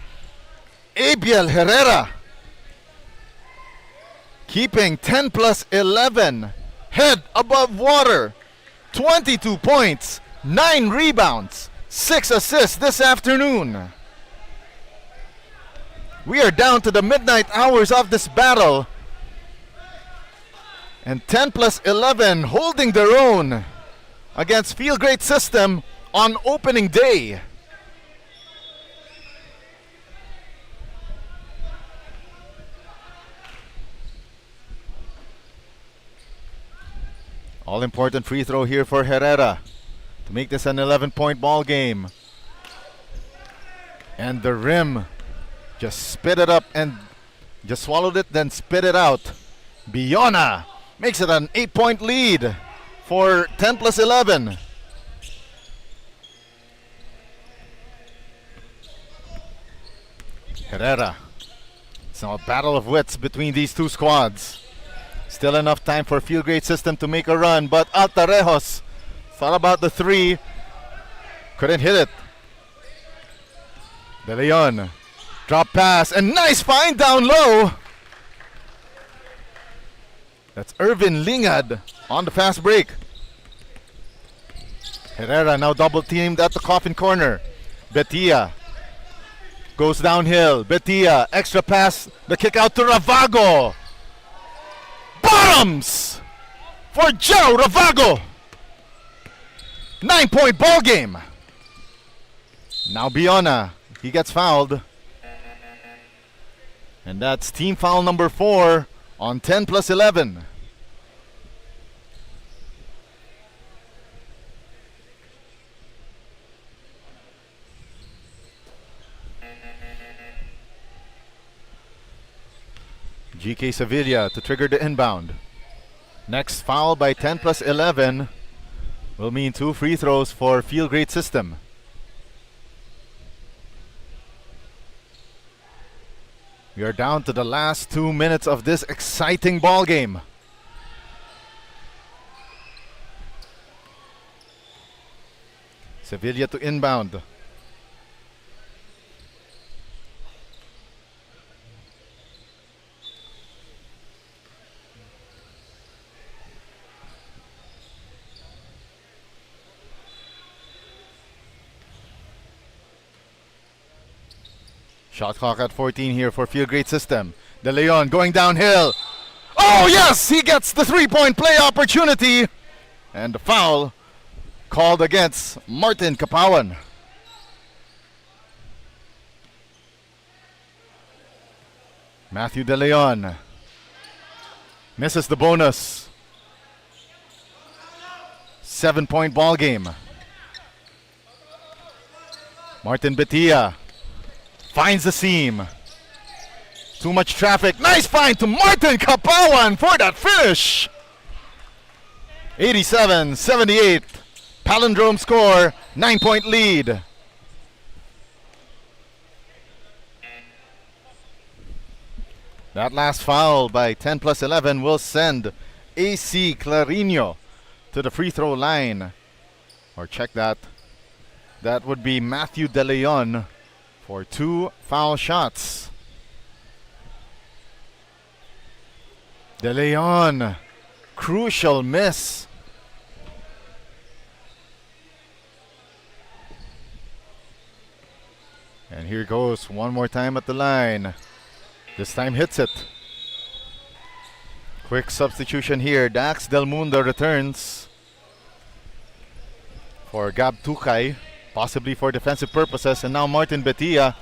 [SPEAKER 1] Abiel Herrera keeping 10 plus 11 head above water. 22 points, 9 rebounds, 6 assists this afternoon. We are down to the midnight hours of this battle. And 10 plus 11 holding their own against field grade system on opening day. All important free throw here for Herrera to make this an 11-point ball game. And the rim just spit it up and just swallowed it, then spit it out. Biona makes it an 8-point lead for 10 plus 11. Herrera. It's now a battle of wits between these two squads. Still enough time for field grade system to make a run, but Altarejos thought about the 3. Couldn't hit it. De Leon. Drop pass and nice find down low. That's Irvin Lingad on the fast break. Herrera now double teamed at the coffin corner. Betia goes downhill. Betia, extra pass, the kick out to Ravago. Bottoms for Joe Ravago. 9-point ball game. Now Biona, he gets fouled. And that's team foul number 4 on 10 plus 11. GK Sevilla to trigger the inbound. Next foul by 10 plus 11 will mean 2 free throws for field grade system. We are down to the last 2 minutes of this exciting ball game. Sevilla to inbound. Shot clock at 14 here for field grade system. De Leon going downhill. Oh yes, he gets the 3-point play opportunity. And the foul called against Martin Kapawan. Matthew De Leon misses the bonus. 7-point ball game. Martin Betia finds the seam. Too much traffic. Nice find to Martin Kapawan for that finish. 87-78. Palindrome score. 9-point lead. That last foul by 10 plus 11 will send AC Clarino to the free throw line. Or check that. That would be Matthew De Leon for 2 foul shots. De Leon, crucial miss. And here goes one more time at the line. This time hits it. Quick substitution here. Dax Del Mundo returns for Gab Tukay, possibly for defensive purposes. And now Martin Betia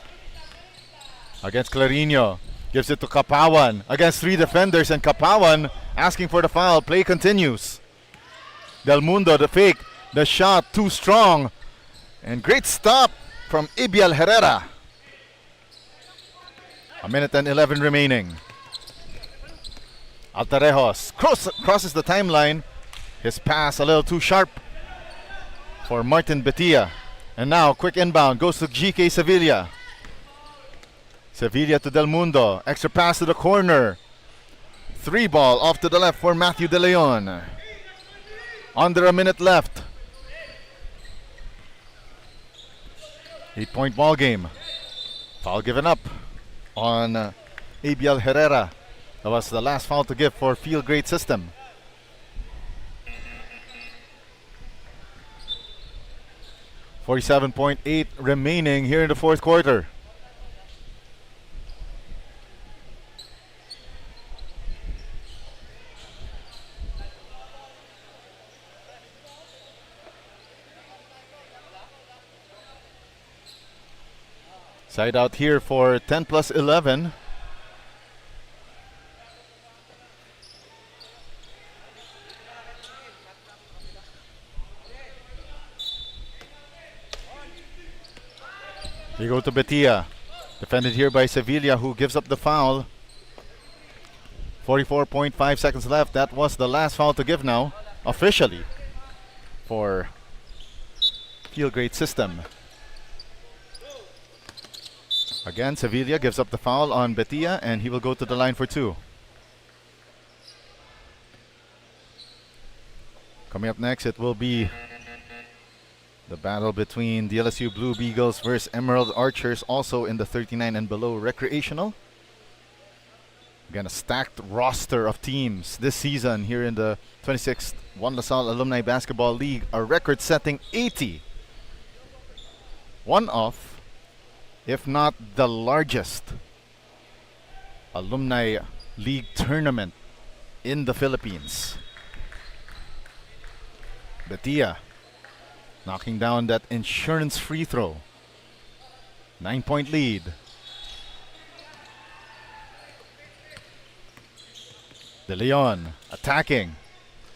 [SPEAKER 1] against Clarino. Gives it to Kapawan against 3 defenders, and Kapawan asking for the foul. Play continues. Del Mundo, the fake, the shot too strong. And great stop from Ibial Herrera. 1:11 remaining. Altarejos crosses the timeline. His pass a little too sharp for Martin Betia. And now quick inbound goes to GK Sevilla. Sevilla to Del Mundo. Extra pass to the corner. 3 ball off to the left for Matthew De Leon. Under a minute left. 8-point ball game. Foul given up on Abiel Herrera. That was the last foul to give for Field Grade System. .8 remaining here in the fourth quarter. Side out here for 10 plus 11. They go to Betia. Defended here by Sevilla, who gives up the foul. 44.5 seconds left. That was the last foul to give now, officially, for Field Grade System. Again, Sevilla gives up the foul on Betia, and he will go to the line for 2. Coming up next, it will be the battle between the LSU Blue Beagles versus Emerald Archers, also in the 39 and below recreational. Again, a stacked roster of teams this season here in the 26th Juan Lasal Alumni Basketball League. A record-setting 80. One of, if not the largest, Alumni League tournament in the Philippines. Betia knocking down that insurance free throw. 9-point lead. De Leon attacking.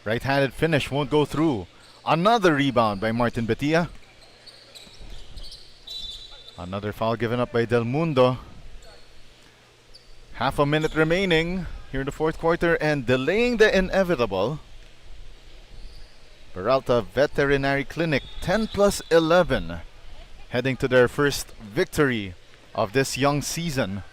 [SPEAKER 1] Right-handed finish won't go through. Another rebound by Martin Betia. Another foul given up by Del Mundo. Half a minute remaining here in the fourth quarter, and delaying the inevitable. Peralta Veterinary Clinic 10 plus 11 heading to their first victory of this young season.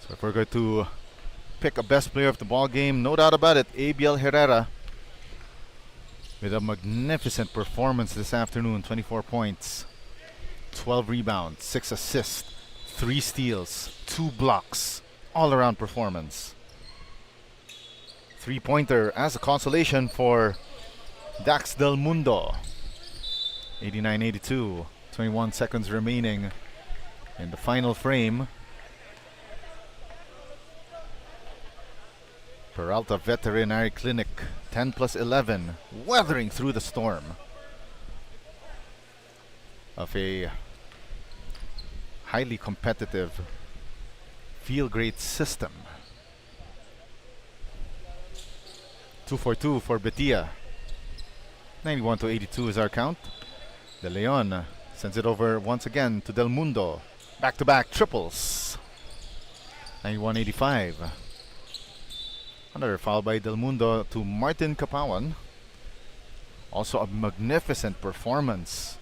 [SPEAKER 1] So if we're going to pick a best player of the ball game, no doubt about it, Abiel Herrera with a magnificent performance this afternoon. 24 points, 12 rebounds, 6 assists, 3 steals, 2 blocks. All-around performance. 3-pointer as a consolation for Dax Del Mundo. 89-82. 21 seconds remaining in the final frame. Peralta Veterinary Clinic 10 plus 11, weathering through the storm of a highly competitive Field Grade System. 2 for 2 for Betia. 91-82 is our count. De Leon sends it over once again to Del Mundo. Back-to-back triples. 91-85. Another foul by Del Mundo to Martin Kapawan. Also a magnificent performance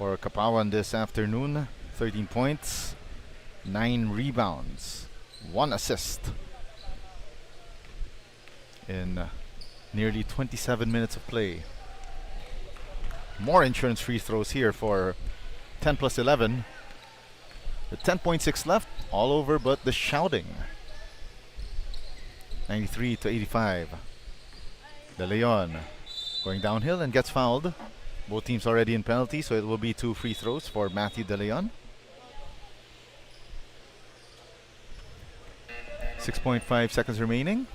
[SPEAKER 1] for Kapawan this afternoon. 13 points, 9 rebounds, 1 assist in nearly 27 minutes of play. More insurance free throws here for 10 plus 11. With 10.6 left, all over but the shouting. 93 to 85. De Leon going downhill and gets fouled. Both teams already in penalty, so it will be 2 free throws for Matthew De Leon. 6.5 seconds remaining.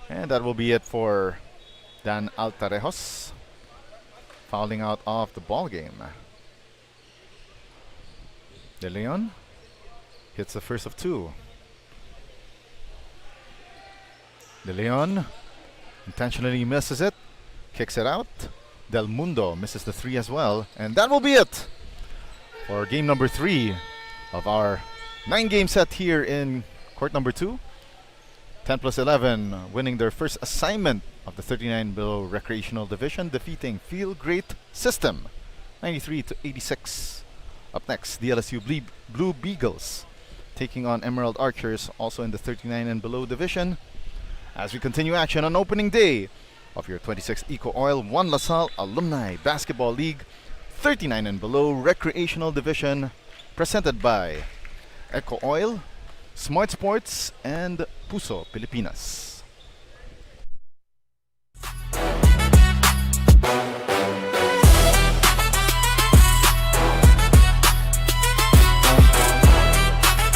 [SPEAKER 1] And that will be it for Dan Altarejos, fouling out of the ball game. De Leon hits the first of 2. De Leon intentionally misses it, kicks it out. Del Mundo misses the 3 as well. And that will be it for game number 3 of our 9-game set here in court number 2. 10 plus 11 winning their first assignment of the 39 below recreational division, defeating Feel Great System 93 to 86. Up next, the LSU Blue Beagles taking on Emerald Archers, also in the 39 and below division, as we continue action on opening day of your 26th EcoOil 1 LaSalle Alumni Basketball League 39 and below recreational division, presented by EcoOil, Smart Sports, and Puso Pilipinas.